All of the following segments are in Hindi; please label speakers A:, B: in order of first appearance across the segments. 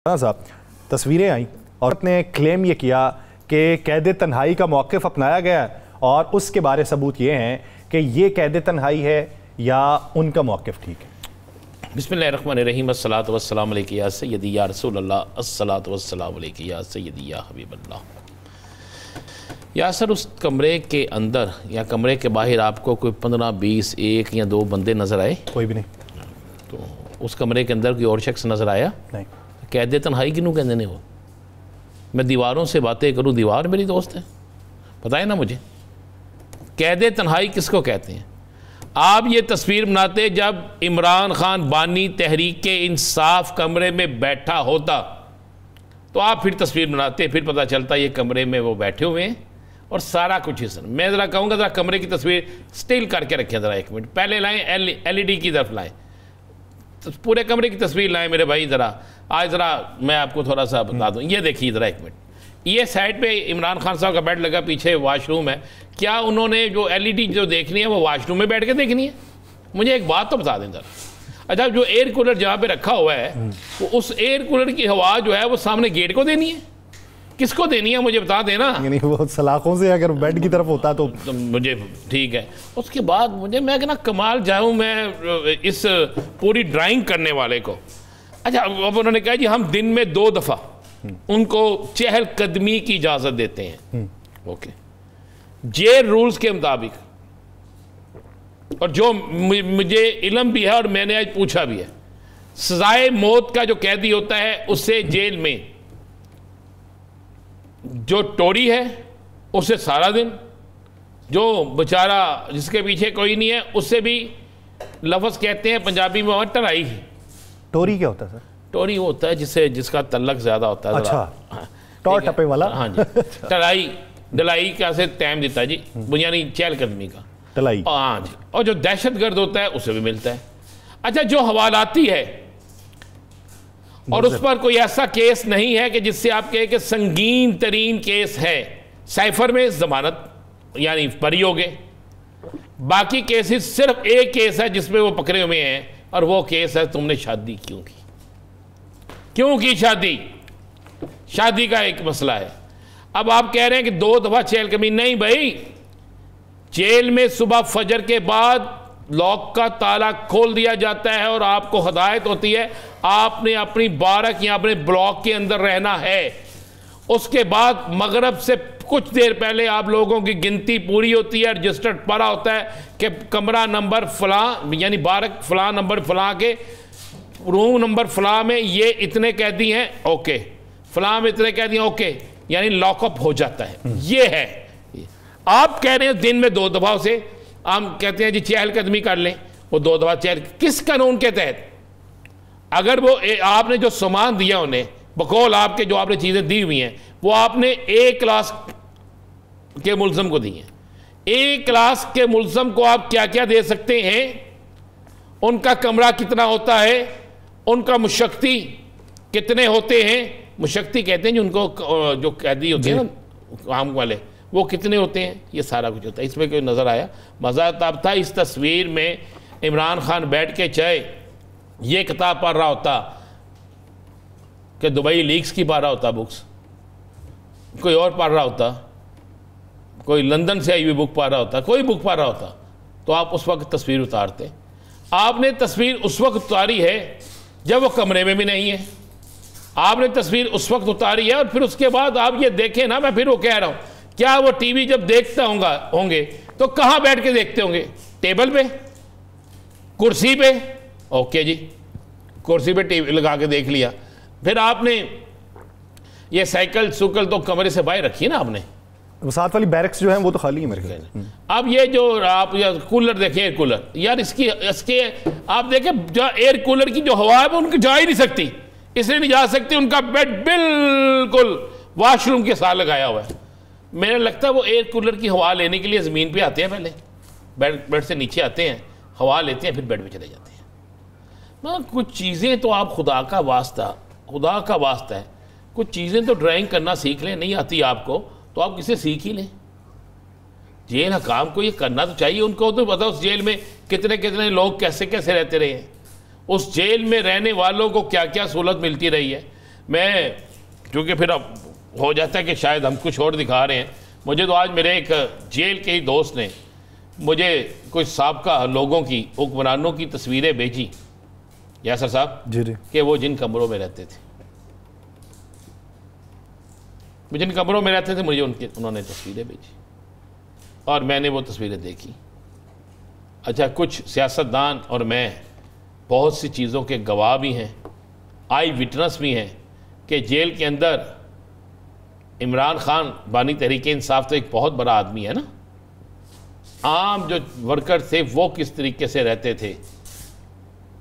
A: साहब तस्वीरें आई और ने क्लेम ये किया कि कैद तन्हाई का मौक़िफ़ अपनाया गया और उसके बारे सबूत ये हैं कि ये कैद तन्हाई है या उनका मौक़िफ़ ठीक है।
B: बिस्मिल्लाहिर्रहमानिर्रहीम अस्सलातु वस्सलामु अलैका या सय्यदी या रसूलल्लाह अस्सलातु वस्सलामु अलैका या सय्यदी या हबीबल्लाह। या सर उस कमरे के अंदर या कमरे के बाहर आपको कोई 15, 20, 1 या 2 बंदे नज़र आए?
A: कोई भी नहीं।
B: तो उस कमरे के अंदर कोई और शख्स नज़र आया?
A: नहीं।
B: कैद तन्हाई किनू कहते हैं? वो मैं दीवारों से बातें करूं, दीवार मेरी दोस्त है, बताए ना मुझे कैद तन्हाई किसको कहते हैं। आप ये तस्वीर बनाते जब इमरान खान बानी तहरीक इंसाफ कमरे में बैठा होता तो आप फिर तस्वीर बनाते, फिर पता चलता ये कमरे में वो बैठे हुए हैं और सारा कुछ हिस्सा। मैं ज़रा कहूँगा ज़रा कमरे की तस्वीर स्टिल करके रखें, ज़रा 1 मिनट पहले लाएँ, LED की तरफ लाएँ, तो पूरे कमरे की तस्वीर लाएं मेरे भाई। ज़रा आज ज़रा मैं आपको थोड़ा सा बता दूं, ये देखिए ज़रा 1 मिनट, ये साइड पे इमरान खान साहब का बेड लगा, पीछे वॉशरूम है। क्या उन्होंने जो LED जो देखनी है वो वॉशरूम में बैठ के देखनी है? मुझे एक बात तो बता दें ज़रा। अच्छा, जो एयर कूलर जहाँ पे रखा हुआ है वो उस एयर कूलर की हवा जो है वो सामने गेट को देनी है? किसको देनी है मुझे बता देना।
A: यानी वो सलाखों से अगर बेड की तरफ होता तो
B: मुझे ठीक है। उसके बाद मुझे मैं कहना कमाल जाऊँ मैं इस पूरी ड्राइंग करने वाले को। अच्छा, अब उन्होंने कहा जी हम दिन में 2 दफ़ा उनको चहलकदमी की इजाज़त देते हैं। ओके, जेल रूल्स के मुताबिक, और जो मुझे इल्म भी है और मैंने आज पूछा भी है, सजाए मौत का जो कैदी होता है उससे जेल में जो टोरी है उससे सारा दिन, जो बेचारा जिसके पीछे कोई नहीं है उससे भी लफ्ज़ कहते हैं पंजाबी में टराई। टोरी
A: क्या होता है सर?
B: टोरी वो होता है जिसका तल्लक ज़्यादा होता है।
A: अच्छा, टॉर टपे वाला।
B: हाँ जी। टराई डलाई का से तैम देता जी, बुनियादी चहलकदमी का टलाई। हाँ जी। और जो दहशतगर्द होता है उसे भी मिलता है। अच्छा, जो हवालाती है और उस पर कोई ऐसा केस नहीं है कि जिससे आप कहें कि संगीन तरीन केस है, साइफर में जमानत यानी बरी हो गए। बाकी केसेस सिर्फ एक केस है जिसमें वो पकड़े हुए हैं और वो केस है तुमने शादी क्यों की, क्यों की शादी, शादी का एक मसला है। अब आप कह रहे हैं कि 2 दफ़ा चहलकदमी, नहीं भाई, जेल में सुबह फजर के बाद लॉक का ताला खोल दिया जाता है और आपको हदायत होती है आपने अपनी बारक या अपने ब्लॉक के अंदर रहना है। उसके बाद मगरब से कुछ देर पहले आप लोगों की गिनती पूरी होती है, रजिस्टर्ड पड़ा होता है कि कमरा नंबर फलां यानी बारक फलां नंबर फलां के रूम नंबर फलां में ये इतने कैदी हैं, ओके, फलां में इतने कैदी हैं, ओके, यानी लॉकअप हो जाता है। ये है। आप कह रहे हैं दिन में 2 दफ़ा से हम कहते हैं जी चहलकदमी कर लें, वो 2 दफ़ा चहल किस कानून के तहत? अगर वो आपने जो सामान दिया उन्हें बकौल आपके जो आपने चीज़ें दी हुई हैं वो आपने A क्लास के मुल्ज़म को दी हैं, A क्लास के मुल्ज़म को आप क्या क्या दे सकते हैं? उनका कमरा कितना होता है, उनका मुशक्ती कितने होते हैं, मुशक्ती कहते हैं जो उनको जो कैदी होते हैं ना काम वाले, वो कितने होते हैं, ये सारा कुछ होता है। इसमें कोई नज़र आया? मज़ा तब था इस तस्वीर में इमरान खान बैठ के चाहे ये किताब पढ़ रहा होता कि दुबई लीक्स की पढ़ रहा होता बुक्स, कोई और पढ़ रहा होता, कोई लंदन से आई हुई बुक पढ़ रहा होता, कोई बुक पढ़ रहा होता, तो आप उस वक्त तस्वीर उतारते। आपने तस्वीर उस वक्त उतारी है जब वो कमरे में भी नहीं है, आपने तस्वीर उस वक्त उतारी है और फिर उसके बाद आप ये देखें ना, मैं फिर वो कह रहा हूँ, क्या वो टीवी जब देखता होंगे तो कहाँ बैठ के देखते होंगे? टेबल पे, कुर्सी पे, ओके जी, कुर्सी पे टीवी लगा के देख लिया। फिर आपने ये साइकिल सुकल तो कमरे से बाहर रखी है ना आपने,
A: वो साथ वाली बैरक्स जो है वो तो खाली है मेरे ख्याल।
B: अब ये जो आप कूलर देखें, एयर कूलर यार, इसके आप देखें जो एयर कूलर की जो हवा है वो उनकी जा ही नहीं सकती, इसलिए नहीं जा सकती, उनका बेड बिल्कुल वॉशरूम के साथ लगाया हुआ है। मेरा लगता है वो एयर कूलर की हवा लेने के लिए ज़मीन पे आते हैं, पहले बेड से नीचे आते हैं, हवा लेते हैं, फिर बेड में चले जाते हैं। कुछ चीज़ें तो आप खुदा का वास्ता है, कुछ चीज़ें तो ड्राइंग करना सीख लें। नहीं आती आपको तो आप किसे सीख ही लें। जेल हकाम को ये करना तो चाहिए, उनको तो पता उस जेल में कितने कितने लोग कैसे कैसे रहते रहे हैं। उस जेल में रहने वालों को क्या क्या सहूलत मिलती रही है। मैं क्योंकि फिर अब हो जाता है कि शायद हम कुछ और दिखा रहे हैं। मुझे तो आज मेरे एक जेल के ही दोस्त ने मुझे कुछ साबका लोगों की, हुक्मरानों की तस्वीरें भेजी, यासर साहब
A: जी जी,
B: कि वो जिन कमरों में रहते थे, जिन कमरों में रहते थे, मुझे उन्होंने तस्वीरें भेजी और मैंने वो तस्वीरें देखी। अच्छा, कुछ सियासतदान और मैं बहुत सी चीज़ों के गवाह भी हैं, आई विटनेस भी हैं कि जेल के अंदर इमरान खान बानी तहरीक इंसाफ तो एक बहुत बड़ा आदमी है ना, आम जो वर्कर थे वो किस तरीके से रहते थे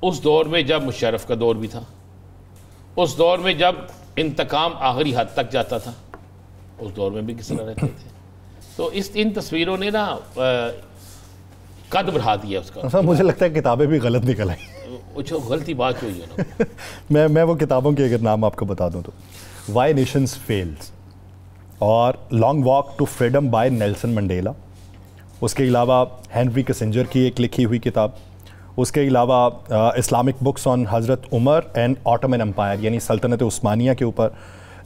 B: उस दौर में, जब मुशर्रफ का दौर भी था, उस दौर में जब इंतकाम आखिरी हद तक जाता था, उस दौर में भी किस तरह रहते थे। तो इन तस्वीरों ने ना कद बढ़ा दिया उसका।
A: मुझे लगता है किताबें भी गलत निकल आई।
B: वो गलती बात हुई है ना।
A: मैं वो किताबों के अगर नाम आपको बता दूं तो वाई नेशंस फेल्स और long walk to freedom by Nelson Mandela, उसके अलावा हेनरी किसिंजर की एक लिखी हुई किताब, उसके अलावा इस्लामिक बुक्स ऑन हज़रत उमर एंड ऑटोमन एम्पायर यानी सल्तनत उस्मानिया के ऊपर,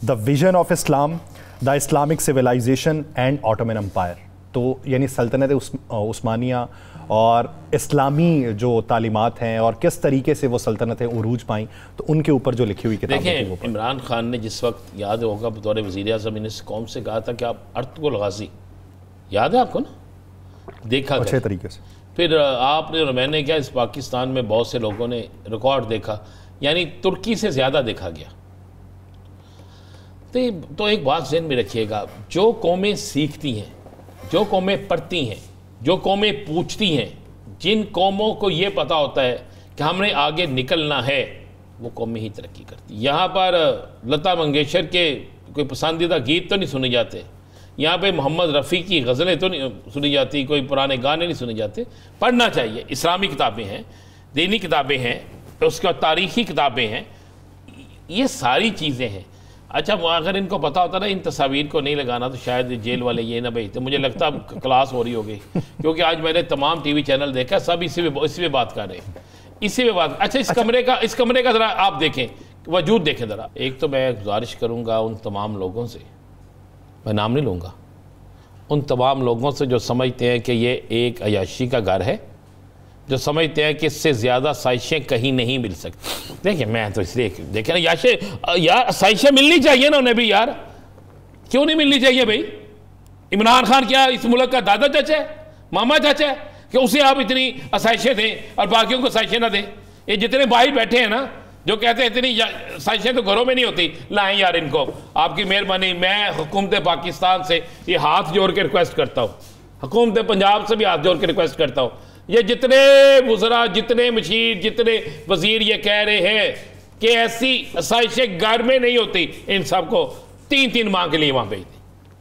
A: the vision of Islam, the Islamic civilization and Ottoman empire. तो यानी सल्तनत उस्मानिया और इस्लामी जो तालीमात हैं और किस तरीके से वो सल्तनतें उरूज पाई, तो उनके ऊपर जो लिखी हुई किताब थी वो।
B: इमरान खान ने जिस वक्त, याद होगा, बतौर वज़ीर-ए-आज़म इस कौम से कहा था कि आप अर्तुगरुल गाज़ी, याद है आपको ना, देखा
A: अच्छे तरीके से।
B: फिर आपने और मैंने क्या, इस पाकिस्तान में बहुत से लोगों ने रिकॉर्ड देखा, यानी तुर्की से ज़्यादा देखा गया। तो एक बात ज़हन में रखिएगा, जो कौमें सीखती हैं, जो कौमें पढ़ती हैं, जो कौमें पूछती हैं, जिन कौमों को ये पता होता है कि हमने आगे निकलना है, वो कौमें ही तरक्की करती। यहाँ पर लता मंगेशकर के कोई पसंदीदा गीत तो नहीं सुने जाते, यहाँ पे मोहम्मद रफ़ी की गज़लें तो नहीं सुनी जाती, कोई पुराने गाने नहीं सुने जाते। पढ़ना चाहिए, इस्लामी किताबें हैं, दीनी किताबें हैं, उसके बाद तारीख़ी किताबें हैं, ये सारी चीज़ें हैं। अच्छा, अगर इनको पता होता ना इन तस्वीर को नहीं लगाना, तो शायद जेल वाले ये ना भेजते। मुझे लगता है क्लास हो रही होगी, क्योंकि आज मैंने तमाम टीवी चैनल देखा, सब इसी में बात कर रहे हैं, इसी में बात। अच्छा, इस कमरे का ज़रा आप देखें, वजूद देखें ज़रा। एक तो मैं गुजारिश करूँगा उन तमाम लोगों से, मैं नाम नहीं लूँगा, उन तमाम लोगों से जो समझते हैं कि ये एक अयाशी का घर है, जो समझते हैं कि इससे ज़्यादा साजिशें कहीं नहीं मिल सकती। देखिए, मैं तो इसलिए देखें ना, यार साजिशें मिलनी चाहिए ना उन्हें भी यार, क्यों नहीं मिलनी चाहिए भाई? इमरान खान क्या इस मुल्क का दादा चाचा है, मामा चाचा है कि उसे आप इतनी साजिशें दें और बाकियों को साजिशें ना दें? ये जितने भाई बैठे हैं ना जो कहते हैं इतनी साजिशें तो घरों में नहीं होती, लाएं यार इनको, आपकी मेहरबानी। मैं हुकूमत पाकिस्तान से ये हाथ जोड़ के रिक्वेस्ट करता हूँ, हुकूमत पंजाब से भी हाथ जोड़ के रिक्वेस्ट करता हूँ, ये जितने वज़रा, जितने मशीर, जितने वज़ीर ये कह रहे हैं कि ऐसी साजिशें घर में नहीं होती, इन सबको 3-3 माह के लिए वहाँ पे